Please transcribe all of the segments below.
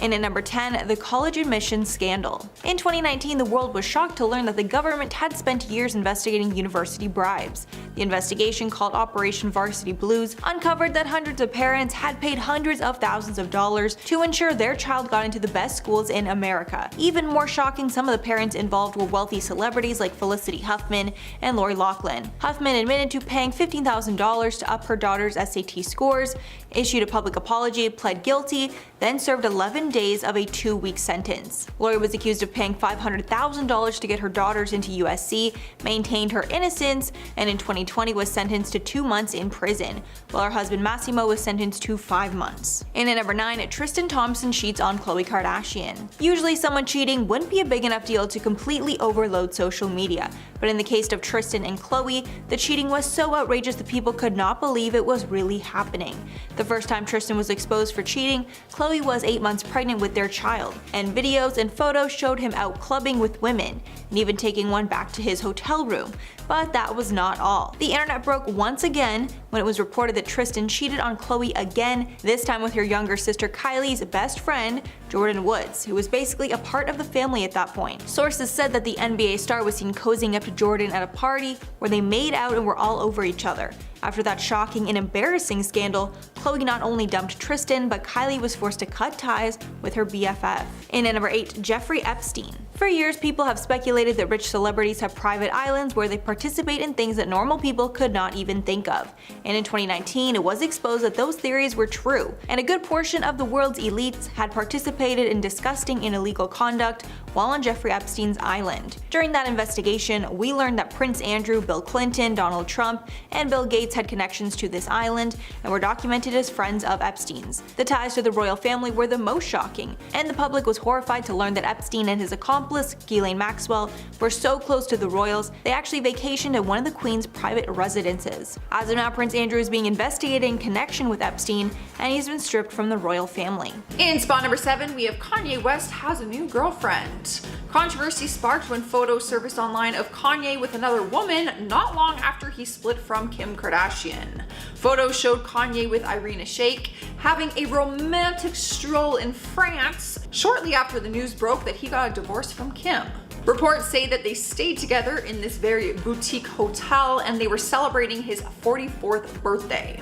And at number 10, the college admissions scandal. In 2019, the world was shocked to learn that the government had spent years investigating university bribes. The investigation, called Operation Varsity Blues, uncovered that hundreds of parents had paid hundreds of thousands of dollars to ensure their child got into the best schools in America. Even more shocking, some of the parents involved were wealthy celebrities like Felicity Huffman and Lori Loughlin. Huffman admitted to paying $15,000 to up her daughter's SAT scores, issued a public apology, pled guilty, then served 11 days of a 2-week sentence. Lori was accused of paying $500,000 to get her daughters into USC, maintained her innocence, and in 2020 was sentenced to 2 months in prison, while her husband Massimo was sentenced to 5 months. And at number 9, Tristan Thompson cheats on Khloe Kardashian. Usually someone cheating wouldn't be a big enough deal to completely overload social media, but in the case of Tristan and Khloe, the cheating was so outrageous that people could not believe it was really happening. The first time Tristan was exposed for cheating, Khloe was 8 months pregnant with their child, and videos and photos showed him out clubbing with women, and even taking one back to his hotel room. But that was not all. The internet broke once again when it was reported that Tristan cheated on Khloe again, this time with her younger sister Kylie's best friend, Jordyn Woods, who was basically a part of the family at that point. Sources said that the NBA star was seen cozying up to Jordyn at a party where they made out and were all over each other. After that shocking and embarrassing scandal, Khloe not only dumped Tristan, but Kylie was forced to cut ties with her BFF. And at number 8, Jeffrey Epstein. For years, people have speculated that rich celebrities have private islands where they participate in things that normal people could not even think of. And in 2019, it was exposed that those theories were true, and a good portion of the world's elites had participated in disgusting and illegal conduct while on Jeffrey Epstein's island. During that investigation, we learned that Prince Andrew, Bill Clinton, Donald Trump, and Bill Gates had connections to this island and were documented as friends of Epstein's. The ties to the royal family were the most shocking, and the public was horrified to learn that Epstein and his accomplice, Ghislaine Maxwell, were so close to the royals they actually vacationed at one of the Queen's private residences. As of now, Prince Andrew is being investigated in connection with Epstein, and he's been stripped from the royal family. In spot number 7, we have Kanye West has a new girlfriend. Controversy sparked when photos surfaced online of Kanye with another woman not long after he split from Kim Kardashian. Photos showed Kanye with Irina Shayk having a romantic stroll in France shortly after the news broke that he got a divorce from Kim. Reports say that they stayed together in this very boutique hotel and they were celebrating his 44th birthday.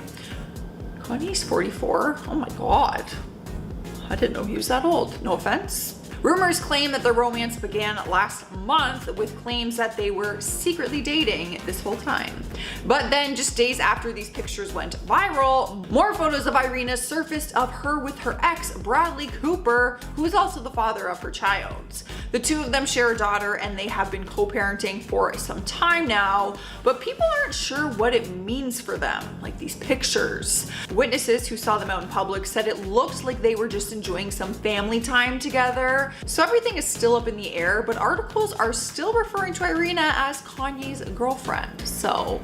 Kanye's 44? Oh my god. I didn't know he was that old. No offense. Rumors claim that the romance began last month with claims that they were secretly dating this whole time. But then just days after these pictures went viral, more photos of Irina surfaced of her with her ex, Bradley Cooper, who is also the father of her child. The two of them share a daughter and they have been co-parenting for some time now, but people aren't sure what it means for them, like these pictures. Witnesses who saw them out in public said it looked like they were just enjoying some family time together. So everything is still up in the air, but articles are still referring to Irina as Kanye's girlfriend, so.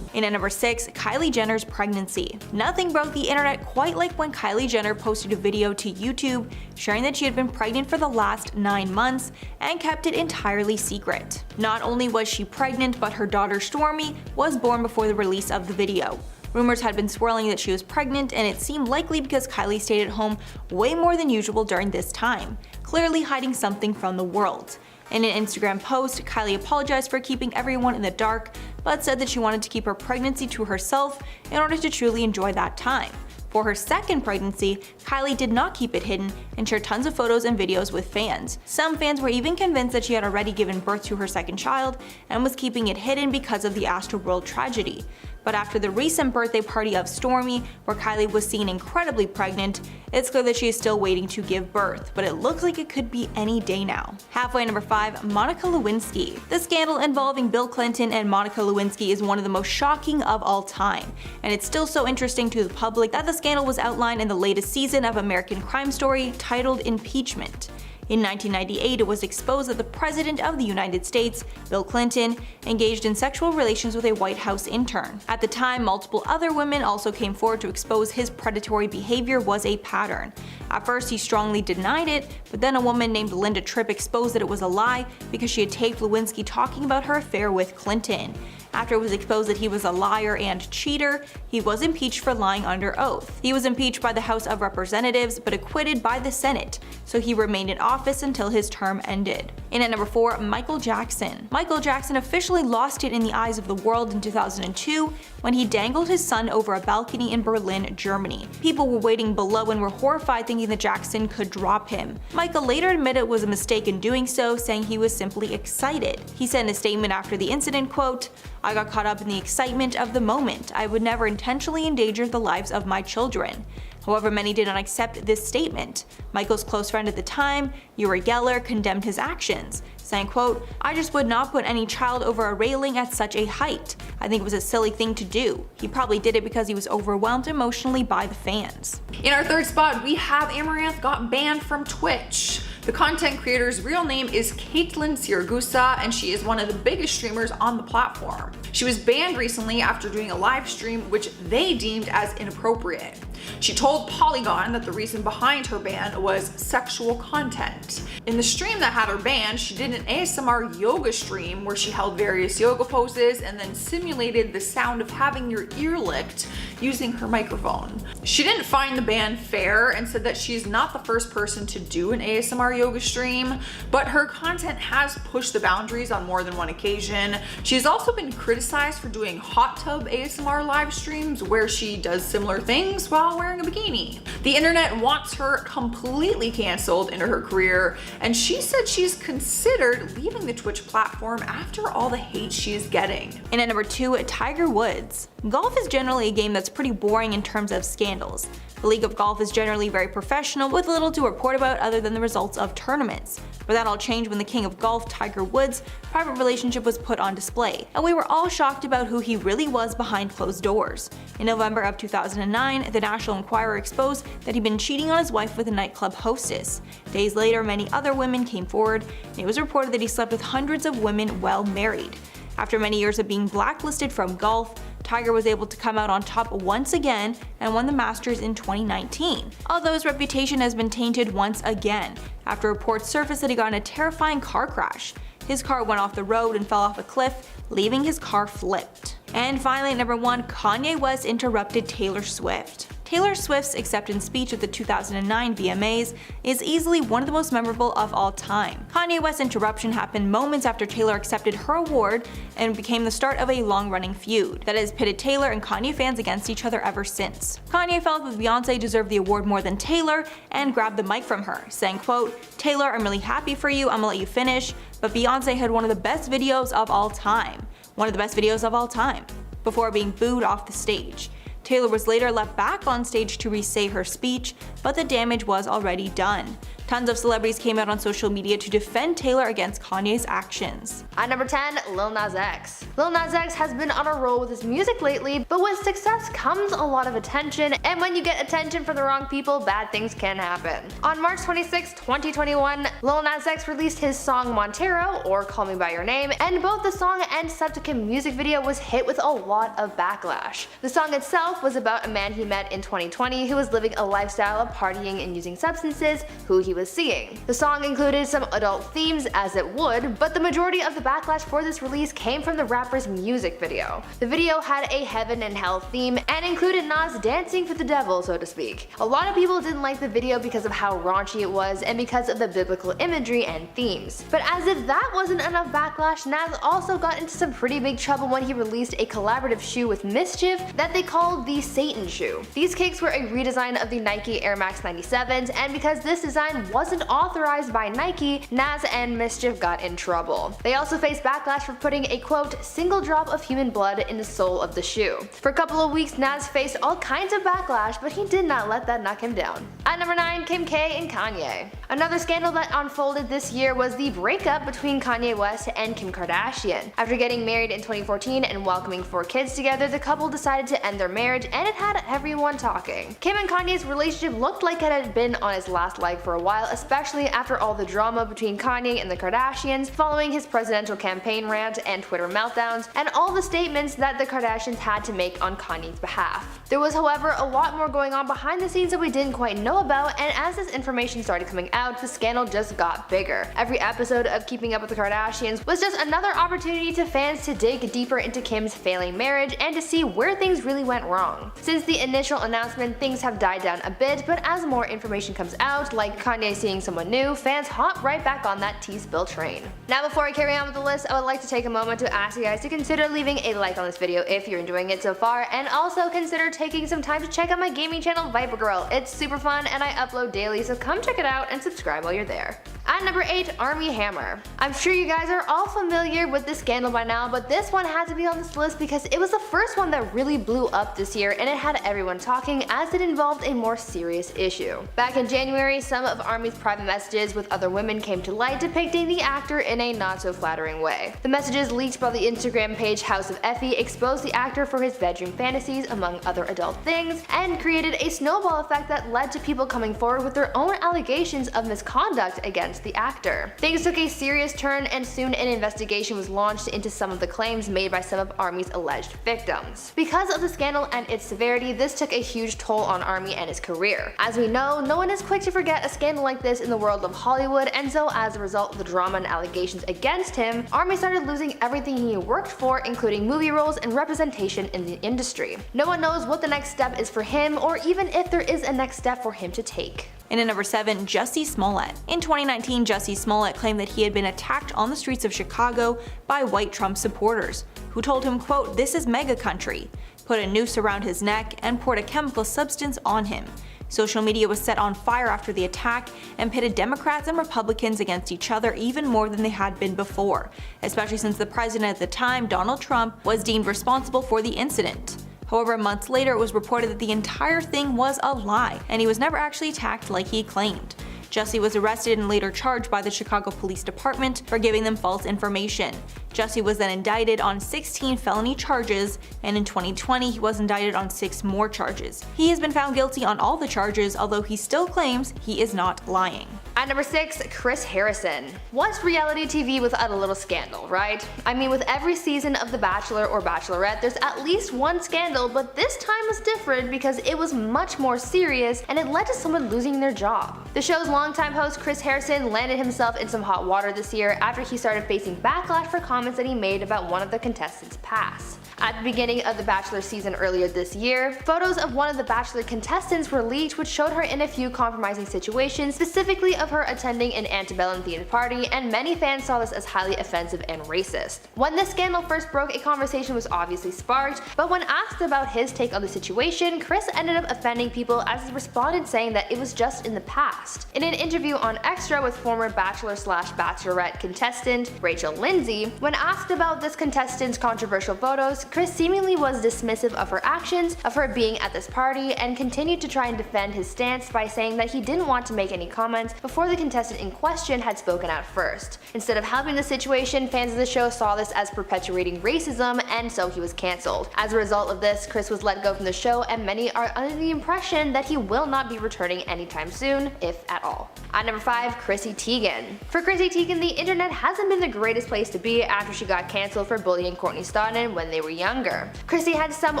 And at number 6, Kylie Jenner's pregnancy. Nothing broke the internet quite like when Kylie Jenner posted a video to YouTube sharing that she had been pregnant for the last 9 months and kept it entirely secret. Not only was she pregnant, but her daughter Stormi was born before the release of the video. Rumors had been swirling that she was pregnant, and it seemed likely because Kylie stayed at home way more than usual during this time, clearly hiding something from the world. In an Instagram post, Kylie apologized for keeping everyone in the dark, but said that she wanted to keep her pregnancy to herself in order to truly enjoy that time. For her second pregnancy, Kylie did not keep it hidden and shared tons of photos and videos with fans. Some fans were even convinced that she had already given birth to her second child and was keeping it hidden because of the Astroworld tragedy. But after the recent birthday party of Stormi, where Kylie was seen incredibly pregnant, it's clear that she is still waiting to give birth, but it looks like it could be any day now. Halfway, number 5, Monica Lewinsky. The scandal involving Bill Clinton and Monica Lewinsky is one of the most shocking of all time, and it's still so interesting to the public that the scandal was outlined in the latest season of American Crime Story titled Impeachment. In 1998, it was exposed that the President of the United States, Bill Clinton, engaged in sexual relations with a White House intern. At the time, multiple other women also came forward to expose his predatory behavior was a pattern. At first, he strongly denied it, but then a woman named Linda Tripp exposed that it was a lie because she had taped Lewinsky talking about her affair with Clinton. After it was exposed that he was a liar and cheater, he was impeached for lying under oath. He was impeached by the House of Representatives but acquitted by the Senate, so he remained in office until his term ended. And at number 4, Michael Jackson. Michael Jackson officially lost it in the eyes of the world in 2002 when he dangled his son over a balcony in Berlin, Germany. People were waiting below and were horrified, thinking that Jackson could drop him. Michael later admitted it was a mistake in doing so, saying he was simply excited. He said in a statement after the incident, quote, "I got caught up in the excitement of the moment. I would never intentionally endanger the lives of my children." However, many did not accept this statement. Michael's close friend at the time, Uri Geller, condemned his actions, saying, quote, "I just would not put any child over a railing at such a height. I think it was a silly thing to do. He probably did it because he was overwhelmed emotionally by the fans." In our third spot, we have Amaranth got banned from Twitch. The content creator's real name is Caitlin Siragusa, and she is one of the biggest streamers on the platform. She was banned recently after doing a live stream which they deemed as inappropriate. She told Polygon that the reason behind her ban was sexual content. In the stream that had her banned, she did an ASMR yoga stream where she held various yoga poses and then simulated the sound of having your ear licked using her microphone. She didn't find the ban fair and said that she's not the first person to do an ASMR yoga stream, but her content has pushed the boundaries on more than one occasion. She's also been criticized for doing hot tub ASMR live streams where she does similar things while wearing a bikini. The internet wants her completely canceled in her career, and she said she's considered leaving the Twitch platform after all the hate she is getting. And at number 2, Tiger Woods. Golf is generally a game that's pretty boring in terms of scandals. The League of Golf is generally very professional with little to report about other than the results of tournaments. But that all changed when the king of golf, Tiger Woods' private relationship was put on display, and we were all shocked about who he really was behind closed doors. In November of 2009, the National Enquirer exposed that he'd been cheating on his wife with a nightclub hostess. Days later, many other women came forward, and it was reported that he slept with hundreds of women while married. After many years of being blacklisted from golf, Tiger was able to come out on top once again and won the Masters in 2019, although his reputation has been tainted once again after reports surfaced that he got in a terrifying car crash. His car went off the road and fell off a cliff, leaving his car flipped. And finally, at number 1, Kanye West interrupted Taylor Swift. Taylor Swift's acceptance speech at the 2009 VMAs is easily one of the most memorable of all time. Kanye West's interruption happened moments after Taylor accepted her award and became the start of a long-running feud that has pitted Taylor and Kanye fans against each other ever since. Kanye felt that Beyonce deserved the award more than Taylor and grabbed the mic from her, saying, quote, "Taylor, I'm really happy for you, I'm gonna let you finish, but Beyonce had one of the best videos of all time. One of the best videos of all time," before being booed off the stage. Taylor was later left back on stage to re-say her speech, but the damage was already done. Tons of celebrities came out on social media to defend Taylor against Kanye's actions. At number 10, Lil Nas X. Lil Nas X has been on a roll with his music lately, but with success comes a lot of attention, and when you get attention from the wrong people, bad things can happen. On March 26, 2021, Lil Nas X released his song Montero, or Call Me By Your Name, and both the song and subsequent music video was hit with a lot of backlash. The song itself was about a man he met in 2020 who was living a lifestyle of partying and using substances, who he was seeing. The song included some adult themes, as it would, but the majority of the backlash for this release came from the rapper's music video. The video had a heaven and hell theme and included Nas dancing for the devil, so to speak. A lot of people didn't like the video because of how raunchy it was and because of the biblical imagery and themes. But as if that wasn't enough backlash, Nas also got into some pretty big trouble when he released a collaborative shoe with Mischief that they called the Satan shoe. These kicks were a redesign of the Nike Air Max 97s, and because this design wasn't authorized by Nike, Nas and Mischief got in trouble. They also faced backlash for putting a quote, "single drop of human blood in the sole of the shoe." For a couple of weeks, Nas faced all kinds of backlash, but he did not let that knock him down. At number 9, Kim K and Kanye. Another scandal that unfolded this year was the breakup between Kanye West and Kim Kardashian. After getting married in 2014 and welcoming 4 kids together, the couple decided to end their marriage, and it had everyone talking. Kim and Kanye's relationship looked like it had been on its last leg for a while, while, especially after all the drama between Kanye and the Kardashians following his presidential campaign rant and Twitter meltdowns, and all the statements that the Kardashians had to make on Kanye's behalf. There was, however, a lot more going on behind the scenes that we didn't quite know about, and as this information started coming out, the scandal just got bigger. Every episode of Keeping Up with the Kardashians was just another opportunity to fans to dig deeper into Kim's failing marriage and to see where things really went wrong. Since the initial announcement, things have died down a bit, but as more information comes out, like Kanye seeing someone new, fans hop right back on that tea spill train. Now before I carry on with the list, I would like to take a moment to ask you guys to consider leaving a like on this video if you're enjoying it so far, and also consider taking some time to check out my gaming channel Viper Girl. It's super fun and I upload daily, so come check it out and subscribe while you're there. At number 8, Armie Hammer. I'm sure you guys are all familiar with this scandal by now, but this one had to be on this list because it was the first one that really blew up this year and it had everyone talking as it involved a more serious issue. Back in January, some of Armie's private messages with other women came to light depicting the actor in a not so flattering way. The messages leaked by the Instagram page House of Effie exposed the actor for his bedroom fantasies among other adult things and created a snowball effect that led to people coming forward with their own allegations of misconduct against the actor. Things took a serious turn and soon an investigation was launched into some of the claims made by some of Armie's alleged victims. Because of the scandal and its severity, this took a huge toll on Armie and his career. As we know, no one is quick to forget a scandal like this in the world of Hollywood, and so as a result of the drama and allegations against him, Armie started losing everything he worked for, including movie roles and representation in the industry. No one knows what the next step is for him, or even if there is a next step for him to take. And at number 7, Jussie Smollett. In 2019, Jussie Smollett claimed that he had been attacked on the streets of Chicago by white Trump supporters, who told him, quote, "This is mega country," put a noose around his neck, and poured a chemical substance on him. Social media was set on fire after the attack and pitted Democrats and Republicans against each other even more than they had been before, especially since the president at the time, Donald Trump, was deemed responsible for the incident. However, months later it was reported that the entire thing was a lie, and he was never actually attacked like he claimed. Jussie was arrested and later charged by the Chicago Police Department for giving them false information. Jussie was then indicted on 16 felony charges, and in 2020 he was indicted on 6 more charges. He has been found guilty on all the charges, although he still claims he is not lying. At number 6, Chris Harrison. What's reality TV without a little scandal, right? I mean, with every season of The Bachelor or Bachelorette, there's at least one scandal, but this time was different because it was much more serious and it led to someone losing their job. The show's longtime host Chris Harrison landed himself in some hot water this year after he started facing backlash for comments that he made about one of the contestants' past. At the beginning of the Bachelor season earlier this year, photos of one of the Bachelor contestants were leaked which showed her in a few compromising situations, specifically of her attending an antebellum themed party, and many fans saw this as highly offensive and racist. When this scandal first broke, a conversation was obviously sparked, but when asked about his take on the situation, Chris ended up offending people as he responded saying that it was just in the past. In an interview on Extra with former Bachelor/Bachelorette contestant Rachel Lindsay, when asked about this contestant's controversial photos, Chris seemingly was dismissive of her actions, of her being at this party, and continued to try and defend his stance by saying that he didn't want to make any comments before the contestant in question had spoken out first. Instead of helping the situation, fans of the show saw this as perpetuating racism, and so he was cancelled. As a result of this, Chris was let go from the show, and many are under the impression that he will not be returning anytime soon, if at all. At number 5, Chrissy Teagan. For Chrissy Teagan, the internet hasn't been the greatest place to be after she got cancelled for bullying Kourtney Stodden when they were younger. Chrissy had some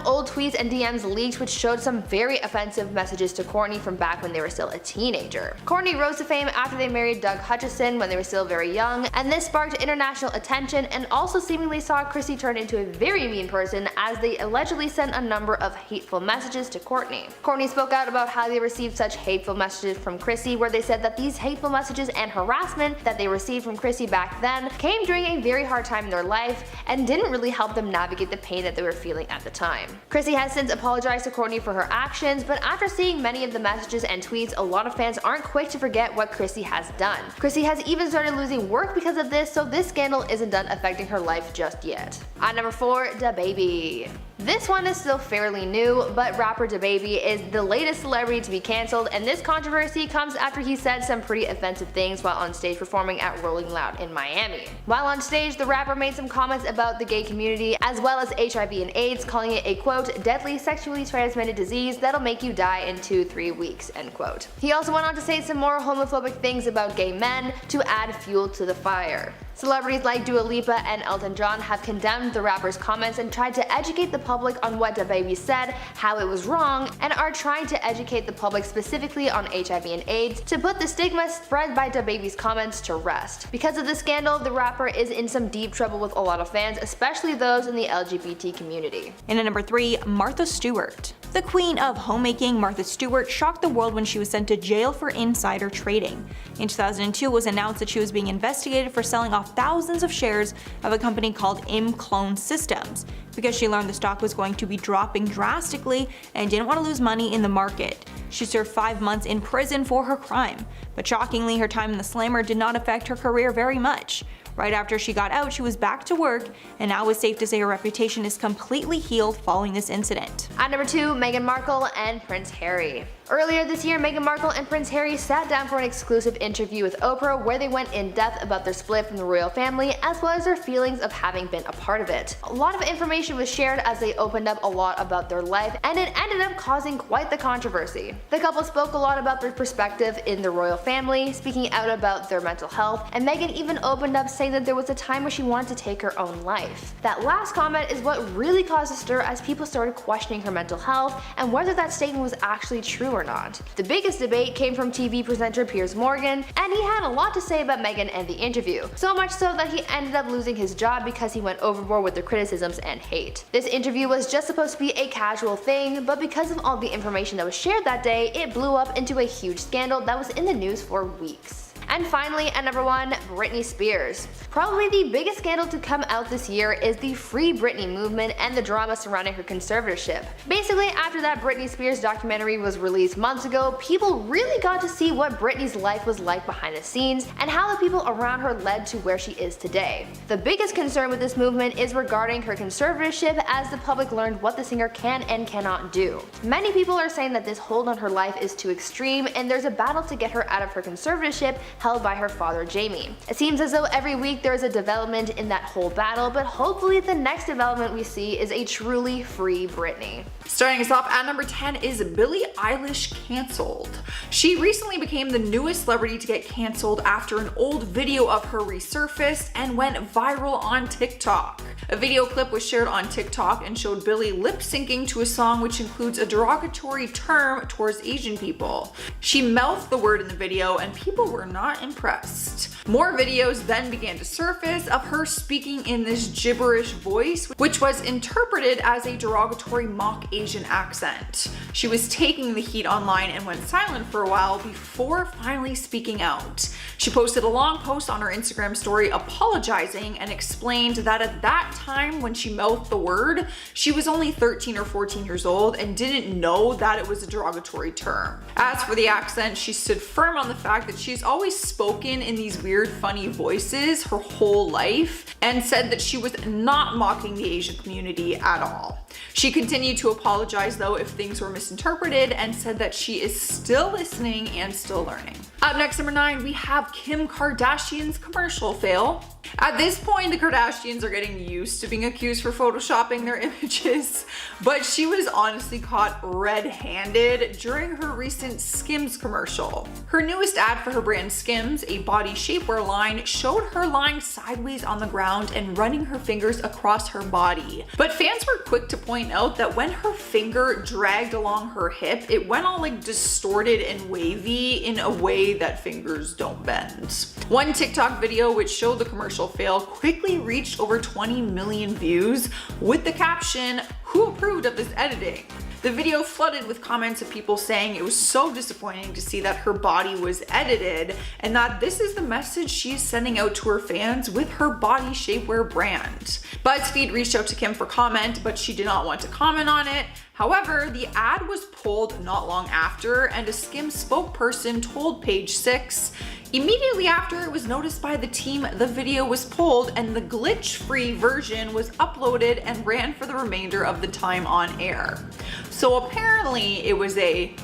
old tweets and DMs leaked which showed some very offensive messages to Kourtney from back when they were still a teenager. Kourtney rose to fame after they married Doug Hutchison when they were still very young, and this sparked international attention and also seemingly saw Chrissy turn into a very mean person as they allegedly sent a number of hateful messages to Kourtney. Kourtney spoke out about how they received such hateful messages from Chrissy, where they said that these hateful messages and harassment that they received from Chrissy back then came during a very hard time in their life and didn't really help them navigate the pain that they were feeling at the time. Chrissy has since apologized to Kourtney for her actions, but after seeing many of the messages and tweets, a lot of fans aren't quick to forget what Chrissy has done. Chrissy has even started losing work because of this, so this scandal isn't done affecting her life just yet. At number 4, DaBaby. DaBaby. This one is still fairly new, but rapper DaBaby is the latest celebrity to be cancelled, and this controversy comes after he said some pretty offensive things while on stage performing at Rolling Loud in Miami. While on stage, the rapper made some comments about the gay community as well as HIV and AIDS, calling it a quote, deadly sexually transmitted disease that'll make you die in 2-3 weeks, end quote. He also went on to say some more homophobic things about gay men to add fuel to the fire. Celebrities like Dua Lipa and Elton John have condemned the rapper's comments and tried to educate the public on what DaBaby said, how it was wrong, and are trying to educate the public specifically on HIV and AIDS to put the stigma spread by DaBaby's comments to rest. Because of the scandal, the rapper is in some deep trouble with a lot of fans, especially those in the LGBT community. And at number 3, Martha Stewart. The queen of homemaking, Martha Stewart, shocked the world when she was sent to jail for insider trading. In 2002, it was announced that she was being investigated for selling off thousands of shares of a company called Clone Systems because she learned the stock was going to be dropping drastically and didn't want to lose money in the market. She served 5 months in prison for her crime, but shockingly, her time in the slammer did not affect her career very much. Right after she got out, she was back to work, and now it's safe to say her reputation is completely healed following this incident. At number 2, Meghan Markle and Prince Harry. Earlier this year, Meghan Markle and Prince Harry sat down for an exclusive interview with Oprah where they went in depth about their split from the royal family as well as their feelings of having been a part of it. A lot of information was shared as they opened up a lot about their life, and it ended up causing quite the controversy. The couple spoke a lot about their perspective in the royal family, speaking out about their mental health, and Meghan even opened up saying that there was a time where she wanted to take her own life. That last comment is what really caused a stir as people started questioning her mental health and whether that statement was actually true or not. The biggest debate came from TV presenter Piers Morgan, and he had a lot to say about Meghan and the interview, so much so that he ended up losing his job because he went overboard with the criticisms and hate. This interview was just supposed to be a casual thing, but because of all the information that was shared that day, it blew up into a huge scandal that was in the news for weeks. And finally, at number 1, Britney Spears. Probably the biggest scandal to come out this year is the Free Britney movement and the drama surrounding her conservatorship. Basically, after that Britney Spears documentary was released months ago, people really got to see what Britney's life was like behind the scenes and how the people around her led to where she is today. The biggest concern with this movement is regarding her conservatorship, as the public learned what the singer can and cannot do. Many people are saying that this hold on her life is too extreme, and there's a battle to get her out of her conservatorship held by her father Jamie. It seems as though every week there is a development in that whole battle, but hopefully the next development we see is a truly free Britney. Starting us off at number 10 is Billie Eilish cancelled. She recently became the newest celebrity to get cancelled after an old video of her resurfaced and went viral on TikTok. A video clip was shared on TikTok and showed Billie lip syncing to a song which includes a derogatory term towards Asian people. She mouthed the word in the video and people were not impressed. More videos then began to surface of her speaking in this gibberish voice, which was interpreted as a derogatory mock Asian accent. She was taking the heat online and went silent for a while before finally speaking out. She posted a long post on her Instagram story apologizing and explained that at that time when she mouthed the word, she was only 13 or 14 years old and didn't know that it was a derogatory term. As for the accent, she stood firm on the fact that she's always spoken in these weird, funny voices her whole life and said that she was not mocking the Asian community at all. She continued to apologize though if things were misinterpreted and said that she is still listening and still learning. Up next, number 9, we have Kim Kardashian's commercial fail. At this point, the Kardashians are getting used to being accused for photoshopping their images, but she was honestly caught red-handed during her recent Skims commercial. Her newest ad for her brand Skims, a body shapewear line, showed her lying sideways on the ground and running her fingers across her body. But fans were quick to point out that when her finger dragged along her hip, it went all like distorted and wavy in a way that fingers don't bend. One TikTok video which showed the commercial fail quickly reached over 20 million views with the caption, "Who approved of this editing?" The video flooded with comments of people saying it was so disappointing to see that her body was edited and that this is the message she is sending out to her fans with her body shapewear brand. BuzzFeed reached out to Kim for comment, but she did not want to comment on it. However, the ad was pulled not long after, and a Skims spokesperson told Page Six, immediately after it was noticed by the team, the video was pulled and the glitch-free version was uploaded and ran for the remainder of the time on air. So apparently it was a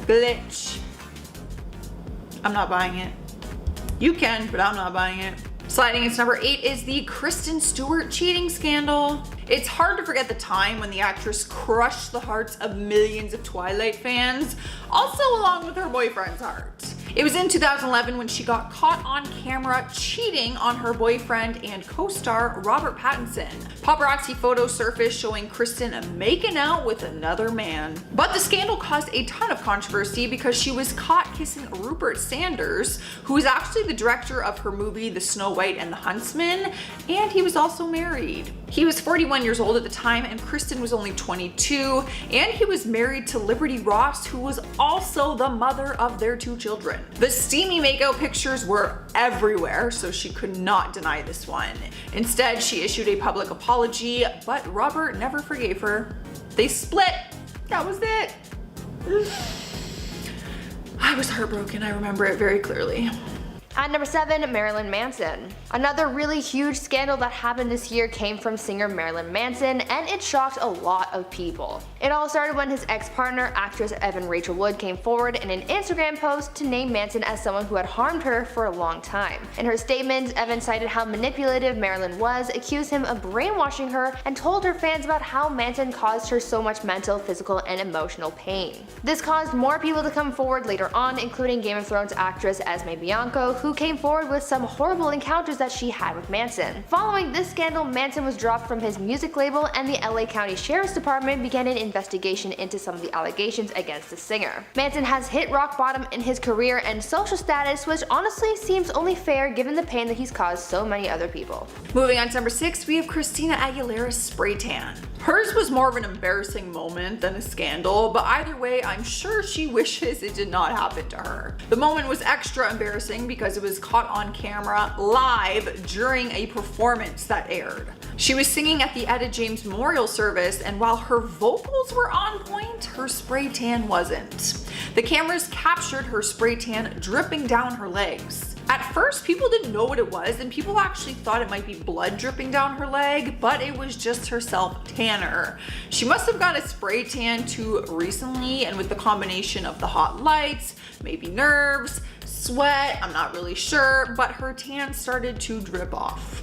glitch. I'm not buying it. You can, but I'm not buying it. Sliding into number 8 is the Kristen Stewart cheating scandal. It's hard to forget the time when the actress crushed the hearts of millions of Twilight fans, also along with her boyfriend's heart. It was in 2011 when she got caught on camera cheating on her boyfriend and co-star Robert Pattinson. Paparazzi photos surfaced showing Kristen making out with another man. But the scandal caused a ton of controversy because she was caught kissing Rupert Sanders, who is actually the director of her movie The Snow White and the Huntsman, and he was also married. He was 41 years old at the time and Kristen was only 22, and he was married to Liberty Ross, who was also the mother of their 2 children. The steamy makeout pictures were everywhere, so she could not deny this one. Instead, she issued a public apology, but Robert never forgave her. They split. That was it. I was heartbroken. I remember it very clearly. At number 7, Marilyn Manson. Another really huge scandal that happened this year came from singer Marilyn Manson, and it shocked a lot of people. It all started when his ex-partner, actress Evan Rachel Wood, came forward in an Instagram post to name Manson as someone who had harmed her for a long time. In her statement, Evan cited how manipulative Marilyn was, accused him of brainwashing her, and told her fans about how Manson caused her so much mental, physical, and emotional pain. This caused more people to come forward later on, including Game of Thrones actress Esme Bianco, who came forward with some horrible encounters that she had with Manson. Following this scandal, Manson was dropped from his music label, and the LA County Sheriff's Department began an investigation into some of the allegations against the singer. Manson has hit rock bottom in his career and social status, which honestly seems only fair given the pain that he's caused so many other people. Moving on to number 6, we have Christina Aguilera's spray tan. Hers was more of an embarrassing moment than a scandal, but either way, I'm sure she wishes it did not happen to her. The moment was extra embarrassing because it was caught on camera live during a performance that aired. She was singing at the Etta James Memorial Service, and while her vocals were on point, her spray tan wasn't. The cameras captured her spray tan dripping down her legs. At first, people didn't know what it was, and people actually thought it might be blood dripping down her leg, but it was just her self-tanner. She must have got a spray tan too recently, and with the combination of the hot lights, maybe nerves, sweat, I'm not really sure, but her tan started to drip off.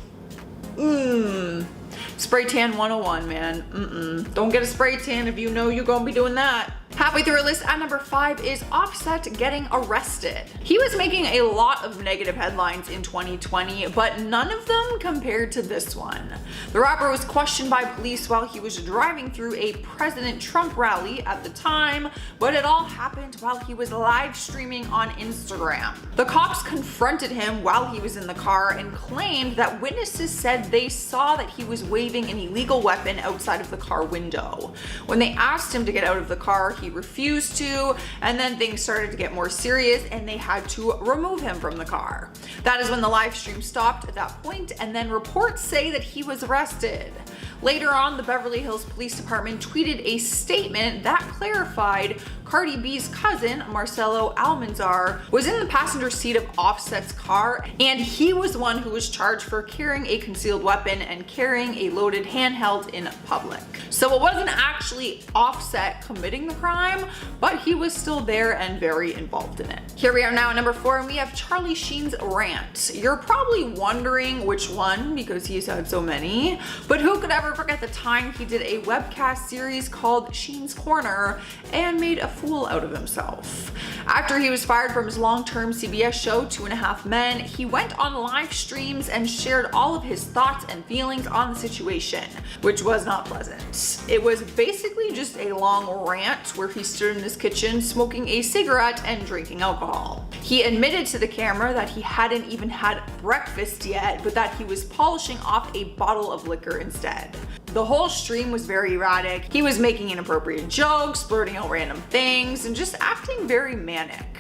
Spray tan 101, man. Don't get a spray tan if you know you're gonna be doing that. Halfway through our list at number 5 is Offset getting arrested. He was making a lot of negative headlines in 2020, but none of them compared to this one. The rapper was questioned by police while he was driving through a President Trump rally at the time, but it all happened while he was live streaming on Instagram. The cops confronted him while he was in the car and claimed that witnesses said they saw that he was waving an illegal weapon outside of the car window. When they asked him to get out of the car, he refused to, and then things started to get more serious and they had to remove him from the car. That is when the live stream stopped at that point, and then reports say that he was arrested. Later on, the Beverly Hills Police Department tweeted a statement that clarified Cardi B's cousin, Marcelo Almanzar, was in the passenger seat of Offset's car, and he was the one who was charged for carrying a concealed weapon and carrying a loaded handheld in public. So it wasn't actually Offset committing the crime, but he was still there and very involved in it. Here we are now at number 4, and we have Charlie Sheen's rant. You're probably wondering which one, because he's had so many, but who could ever forget the time he did a webcast series called Sheen's Corner and made a fool out of himself. After he was fired from his long-term CBS show 2.5 Men, he went on live streams and shared all of his thoughts and feelings on the situation, which was not pleasant. It was basically just a long rant where he stood in his kitchen smoking a cigarette and drinking alcohol. He admitted to the camera that he hadn't even had breakfast yet, but that he was polishing off a bottle of liquor instead. The whole stream was very erratic. He was making inappropriate jokes, blurting out random things, and just acting very manic.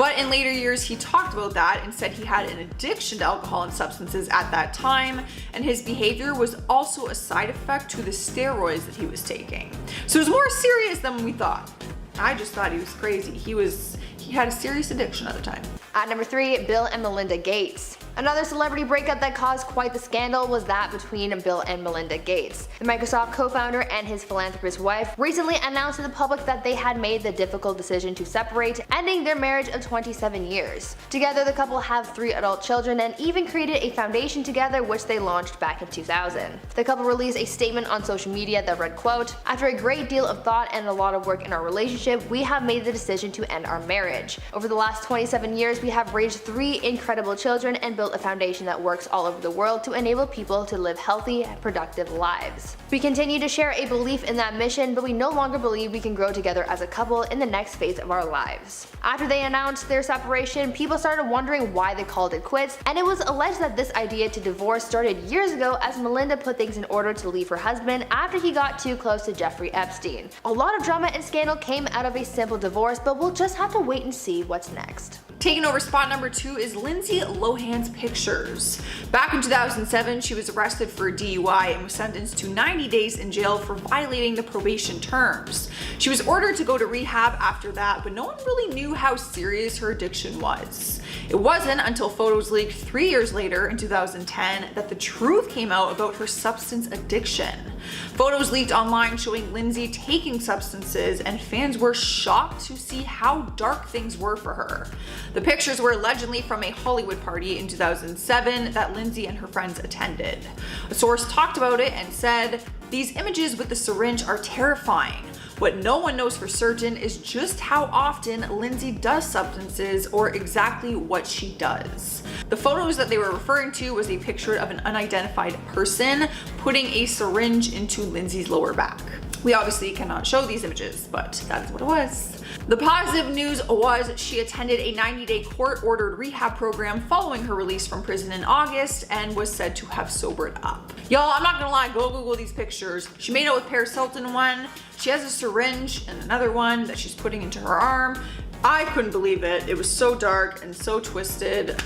But in later years, he talked about that and said he had an addiction to alcohol and substances at that time, and his behavior was also a side effect to the steroids that he was taking. So it was more serious than we thought. I just thought he was crazy. He had a serious addiction at the time. At number 3, Bill and Melinda Gates. Another celebrity breakup that caused quite the scandal was that between Bill and Melinda Gates. The Microsoft co-founder and his philanthropist wife recently announced to the public that they had made the difficult decision to separate, ending their marriage of 27 years. Together, the couple have 3 adult children and even created a foundation together, which they launched back in 2000. The couple released a statement on social media that read, quote, "After a great deal of thought and a lot of work in our relationship, we have made the decision to end our marriage. Over the last 27 years, we have raised 3 incredible children and built a foundation that works all over the world to enable people to live healthy, productive lives. We continue to share a belief in that mission, but we no longer believe we can grow together as a couple in the next phase of our lives." After they announced their separation, people started wondering why they called it quits, and it was alleged that this idea to divorce started years ago as Melinda put things in order to leave her husband after he got too close to Jeffrey Epstein. A lot of drama and scandal came out of a simple divorce, but we'll just have to wait and see what's next. Taking over spot number 2 is Lindsay Lohan's pictures. Back in 2007, she was arrested for a DUI and was sentenced to 90 days in jail for violating the probation terms. She was ordered to go to rehab after that, but no one really knew how serious her addiction was. It wasn't until photos leaked 3 years later in 2010 that the truth came out about her substance addiction. Photos leaked online showing Lindsay taking substances, and fans were shocked to see how dark things were for her. The pictures were allegedly from a Hollywood party in 2007 that Lindsay and her friends attended. A source talked about it and said, "These images with the syringe are terrifying. What no one knows for certain is just how often Lindsay does substances or exactly what she does." The photos that they were referring to was a picture of an unidentified person putting a syringe into Lindsay's lower back. We obviously cannot show these images, but that's what it was. The positive news was she attended a 90-day court-ordered rehab program following her release from prison in August and was said to have sobered up. Y'all, I'm not gonna lie, go Google these pictures. She made out with Paris Hilton in one. She has a syringe in another one that she's putting into her arm. I couldn't believe it. It was so dark and so twisted.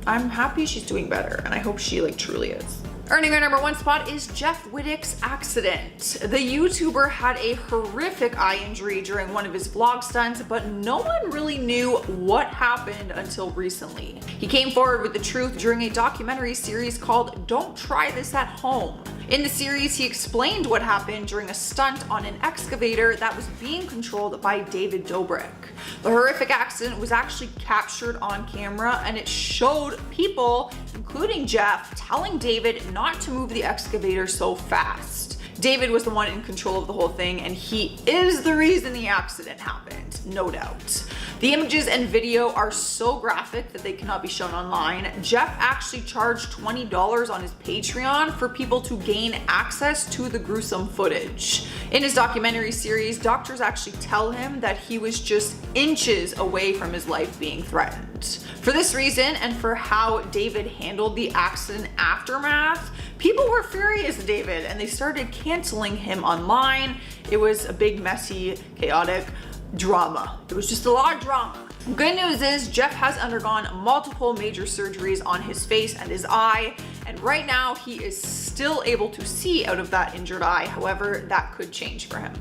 I'm happy she's doing better, and I hope she truly is. Earning our number 1 spot is Jeff Wittek's accident. The YouTuber had a horrific eye injury during one of his vlog stunts, but no one really knew what happened until recently. He came forward with the truth during a documentary series called Don't Try This at Home. In the series, he explained what happened during a stunt on an excavator that was being controlled by David Dobrik. The horrific accident was actually captured on camera, and it showed people, including Jeff, telling David not to move the excavator so fast. David was the one in control of the whole thing, and he is the reason the accident happened, no doubt. The images and video are so graphic that they cannot be shown online. Jeff actually charged $20 on his Patreon for people to gain access to the gruesome footage. In his documentary series, doctors actually tell him that he was just inches away from his life being threatened. For this reason, and for how David handled the accident aftermath, people were furious at David and they started canceling him online. It was a big, messy, chaotic drama. It was just a lot of drama. Good news is Jeff has undergone multiple major surgeries on his face and his eye, and right now he is still able to see out of that injured eye. However, that could change for him.